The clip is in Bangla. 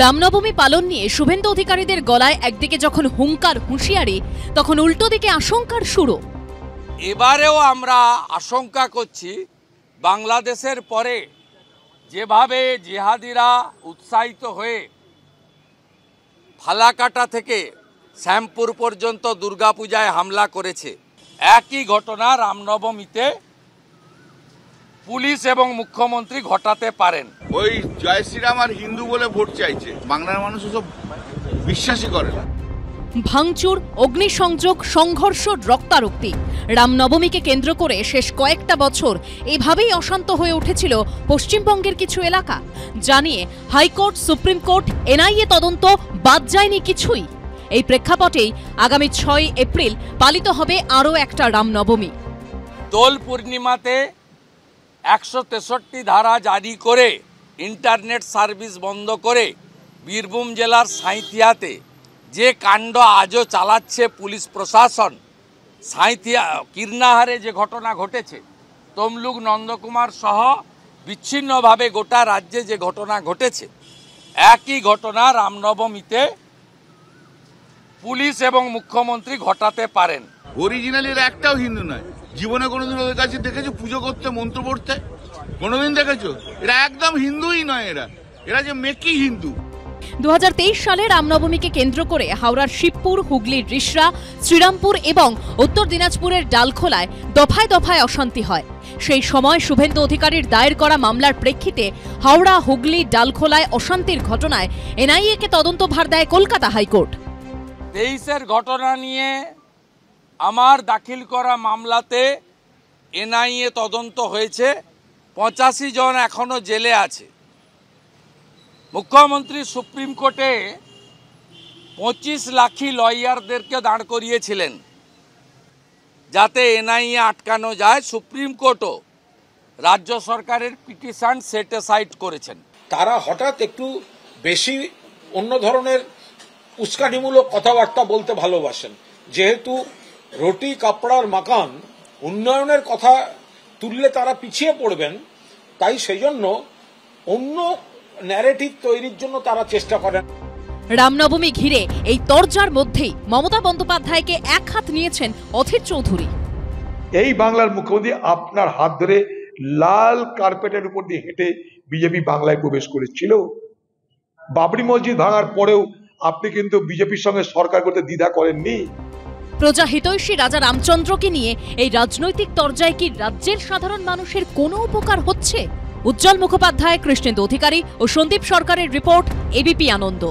রামনবমী পালন নিয়ে শুভেন্দু অধিকারীদের গলায় একদিকে যখন হুঙ্কার হুঁশিয়ারি, তখন উল্টো দিকে আশঙ্কার সুরও। এবারেও আমরা আশঙ্কা করছি বাংলাদেশের পরে যেভাবে জিহাদিরা উৎসাহিত হয়ে ফালাকাটা থেকে শ্যামপুর পর্যন্ত দুর্গাপূজায় হামলা করেছে, একই ঘটনা রামনবমীতে পুলিশ এবং মুখ্যমন্ত্রী ঘটাতে পারেন। ওই জয় শ্রীরাম আর হিন্দু বলে ভোট চাইছে, বাংলার মানুষ সব বিশ্বাসই করে না। ভাঙচুর, অগ্নিসংযোগ, সংঘর্ষ, রক্তারক্তি। রামনবমীকে কেন্দ্র করে শেষ কয়েকটা বছর এভাবেই অশান্ত হয়ে উঠেছিল পশ্চিমবঙ্গের কিছু এলাকা। জানিয়ে হাইকোর্ট, সুপ্রিম কোর্ট, এনআইএ তদন্ত বাদ যায়নি কিছুই। এই প্রেক্ষাপটেই আগামী 6 এপ্রিল পালিত হবে আরও একটা রামনবমী। দোল পূর্ণিমাতে 163 ধারা জারি করে ইন্টারনেট সার্ভিস বন্ধ করে বীরভূম জেলার সাঁইথিয়াতে যে কাণ্ড আজও চালাচ্ছে পুলিশ প্রশাসন, সাঁইথিয়া কীর্ণাহারে যে ঘটনা ঘটেছে, তমলুক, নন্দকুমার সহ বিচ্ছিন্নভাবে গোটা রাজ্যে যে ঘটনা ঘটেছে, একই ঘটনা রামনবমীতে পুলিশ এবং মুখ্যমন্ত্রী ঘটাতে পারেন। অরিজিনালি এরা একটাও হিন্দু নয়। জীবনে কোনোদিন ওদের কাছে দেখেছো পুজো করতে, মন্ত্র পড়তে? কোনোদিন দেখেছো? এরা একদম হিন্দুই নয়। এরা যে মেকি হিন্দু। 2023 সালে রামনবমীকে কেন্দ্র করে হাওড়ার শিবপুর, হুগলির রিষড়া, শ্রীরামপুর এবং উত্তর দিনাজপুরের ডালখোলায় দফায় দফায় অশান্তি হয়। সেই সময় শুভেন্দু অধিকারীর দায়ের করা মামলার প্রেক্ষিতে হাওড়া, হুগলি, ডালখোলায় অশান্তির ঘটনায় এনআইএকে তদন্তভার দেয় কলকাতা হাইকোর্ট। 23-এর ঘটনা নিয়ে আমার দাখিল করা মামলাতে এনআইএ তদন্ত হয়েছে, 85 জন এখনো জেলে আছে। মুখ্যমন্ত্রী সুপ্রিম কোর্টে 25 লাখি লয়ারদেরকে দাঁড় করিয়েছিলেন যাতে এনআইএ আটকানো যায়। সুপ্রিম কোর্টও রাজ্য সরকারের পিটিশন সেট অ্যাসাইড করেছেন। তারা হঠাৎ একটু বেশি অন্য ধরনের উস্কানিমূলক কথাবার্তা বলতে ভালোবাসেন। যেহেতু রুটি কাপড়ার মাকান উন্নয়নের কথা তুললে তারা পিছিয়ে পড়বেন, তাই সেই জন্য অন্য ন্যারেটিভ তৈরির জন্য তারা চেষ্টা করেন। রামনবমী ঘিরে এই তরজার মধ্যেই মমতা বন্দ্যোপাধ্যায়কে এক হাত নিয়েছেন অধীর চৌধুরী। এই বাংলার মুখ্যমন্ত্রী আপনার হাত ধরে লাল কার্পেটের উপর দিয়ে হেঁটে বিজেপি বাংলায় প্রবেশ করেছিল। বাবরি মসজিদ ভাঙার পরেও আপনি কিন্তু বিজেপির সঙ্গে সরকার করতে দ্বিধা করেননি। প্রজাহিতৈষী রাজা রামচন্দ্রকে নিয়ে এই রাজনৈতিক তরজায় কি রাজ্যের সাধারণ মানুষের কোনো উপকার হচ্ছে? উজ্জ্বল মুখোপাধ্যায়, কৃষ্ণেন্দু অধিকারী ও সন্দীপ সরকারের রিপোর্ট, এবিপি আনন্দ।